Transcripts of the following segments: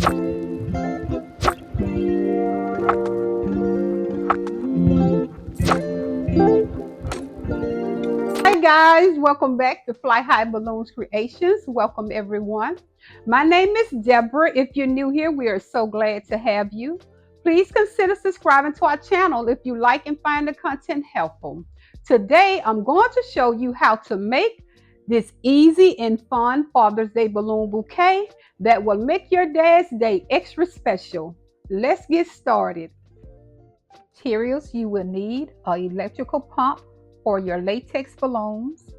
Hi guys, welcome back to Fly High Balloons Creations. Welcome everyone. My name is Deborah. If you're new here, we are so glad to have you. Please consider subscribing to our channel if you like and find the content helpful. Today, I'm going to show you how to make this easy and fun Father's Day balloon bouquet that will make your dad's day extra special. Let's get started. Materials you will need: an electrical pump for your latex balloons,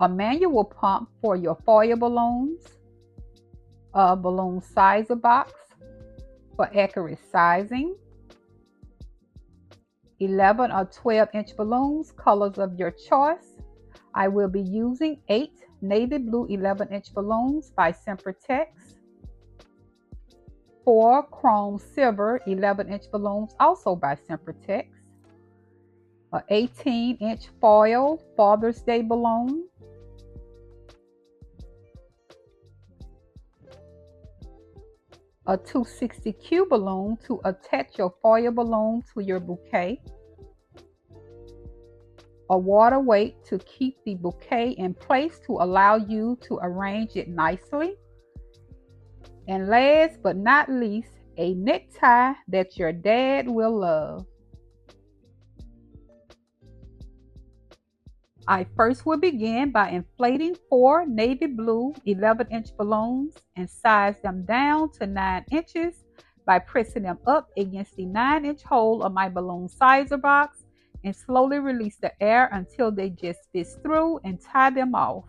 a manual pump for your foil balloons, a balloon sizer box for accurate sizing, 11 or 12-inch balloons, colors of your choice. I will be using 8 navy blue 11-inch balloons by Sempertex, 4 chrome silver 11-inch balloons also by Sempertex, an 18-inch foil Father's Day balloon, a 260Q balloon to attach your foil balloon to your bouquet, a water weight to keep the bouquet in place to allow you to arrange it nicely, and last but not least, a necktie that your dad will love. I first will begin by inflating 4 navy blue 11-inch balloons and size them down to 9 inches by pressing them up against the 9-inch hole of my balloon sizer box and slowly release the air until they just fit through and tie them off.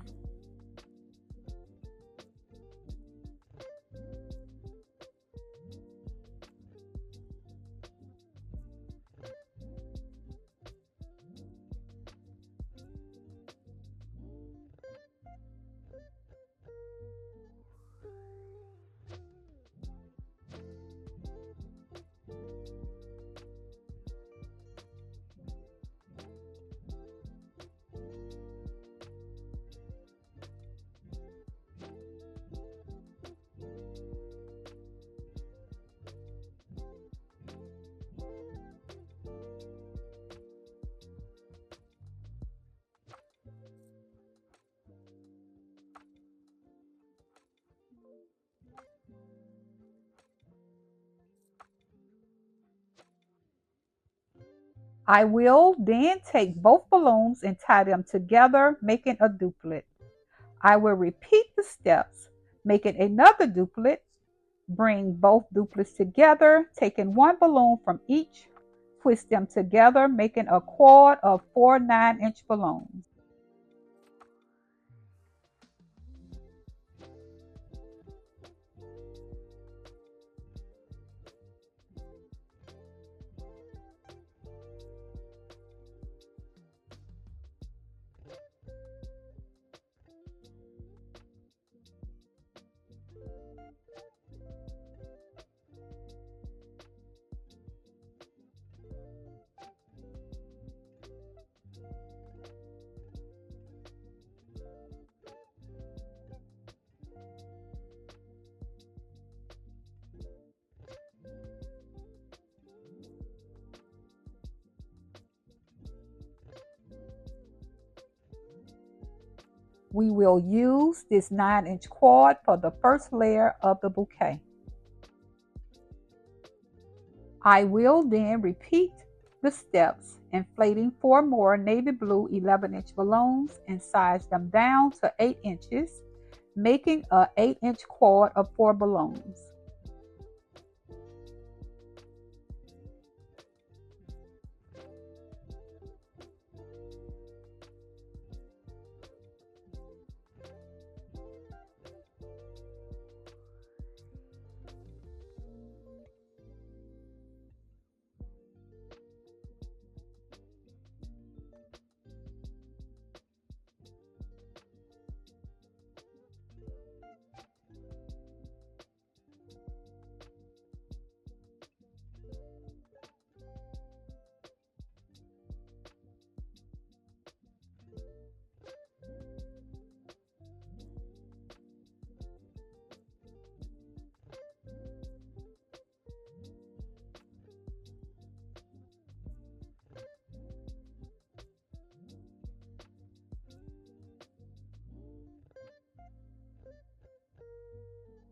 I will then take both balloons and tie them together, making a duplet. I will repeat the steps, making another duplet, bring both duplets together, taking one balloon from each, twist them together, making a quad of 4 9-inch balloons. We will use this 9-inch quad for the first layer of the bouquet. I will then repeat the steps, inflating 4 more navy blue 11-inch balloons and size them down to 8 inches, making an 8-inch quad of 4 balloons.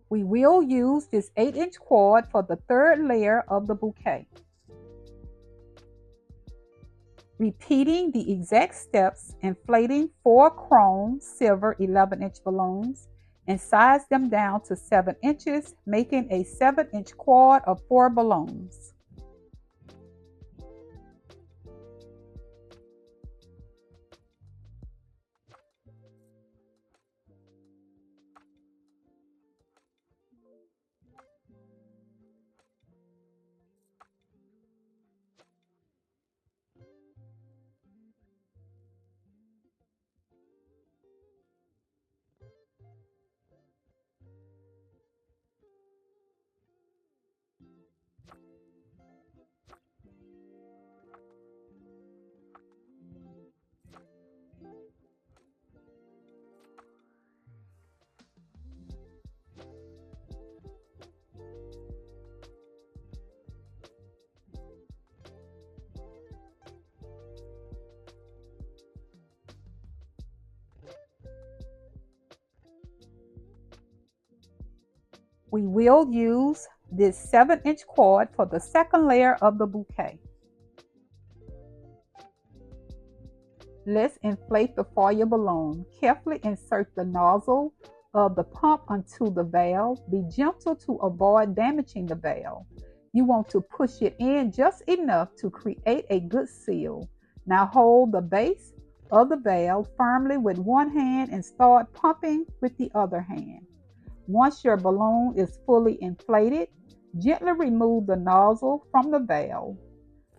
We will use this 8-inch cord for the third layer of the bouquet. Repeating the exact steps, inflating 4 chrome silver 11-inch balloons and size them down to 7 inches, making a 7-inch cord of 4 balloons. We will use this 7-inch cord for the second layer of the bouquet. Let's inflate the foil balloon. Carefully insert the nozzle of the pump onto the valve. Be gentle to avoid damaging the valve. You want to push it in just enough to create a good seal. Now hold the base of the valve firmly with one hand and start pumping with the other hand. Once your balloon is fully inflated, gently remove the nozzle from the valve.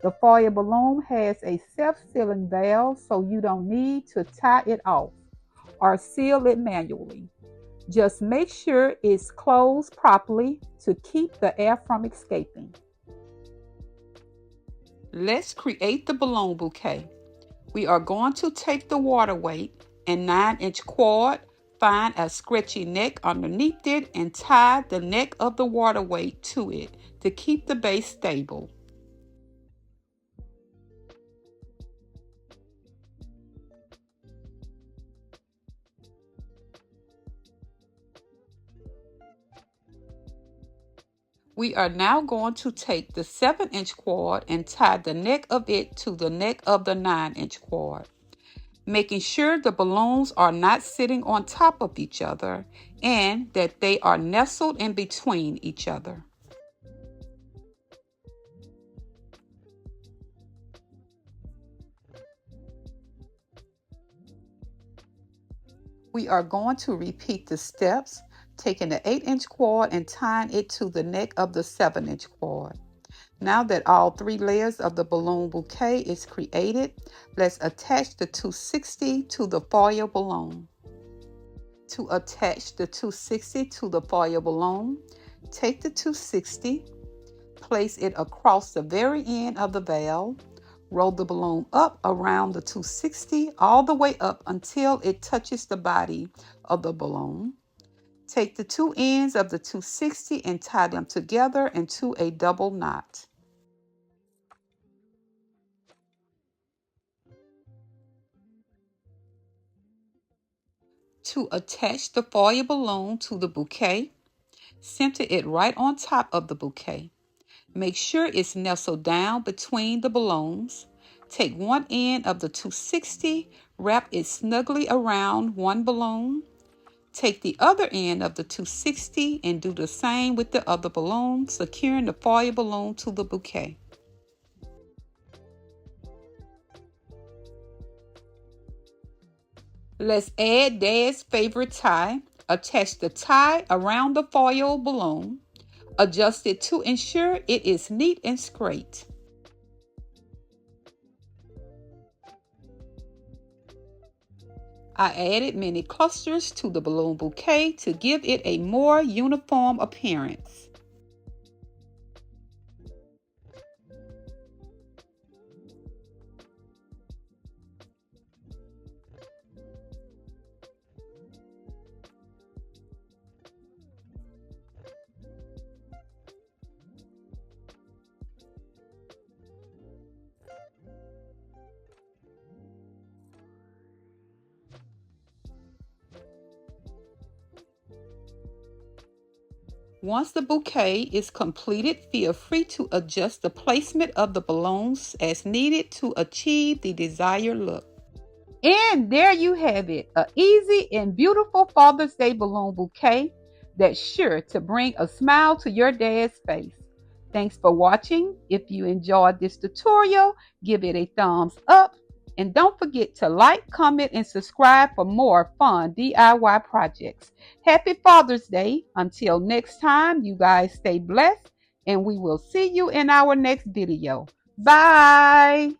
The foil balloon has a self-sealing valve, so you don't need to tie it off or seal it manually. Just make sure it's closed properly to keep the air from escaping. Let's create the balloon bouquet. We are going to take the water weight and 9-inch cord, find a stretchy neck underneath it, and tie the neck of the water weight to it to keep the base stable. We are now going to take the 7-inch cord and tie the neck of it to the neck of the 9-inch cord, making sure the balloons are not sitting on top of each other and that they are nestled in between each other. We are going to repeat the steps, taking the 8-inch cord and tying it to the neck of the 7-inch cord. Now that all 3 layers of the balloon bouquet is created, let's attach the 260 to the foil balloon. To attach the 260 to the foil balloon, take the 260, place it across the very end of the valve, roll the balloon up around the 260 all the way up until it touches the body of the balloon. Take the 2 ends of the 260 and tie them together into a double knot. To attach the foil balloon to the bouquet, center it right on top of the bouquet. Make sure it's nestled down between the balloons. Take one end of the 260, wrap it snugly around one balloon. Take the other end of the 260 and do the same with the other balloon, securing the foil balloon to the bouquet. Let's add Dad's favorite tie. Attach the tie around the foil balloon. Adjust it to ensure it is neat and straight. I added many clusters to the balloon bouquet to give it a more uniform appearance. Once the bouquet is completed, feel free to adjust the placement of the balloons as needed to achieve the desired look. And there you have it, an easy and beautiful Father's Day balloon bouquet that's sure to bring a smile to your dad's face. Thanks for watching. If you enjoyed this tutorial, give it a thumbs up. And don't forget to like, comment, and subscribe for more fun DIY projects. Happy Father's Day. Until next time, you guys stay blessed, and we will see you in our next video. Bye.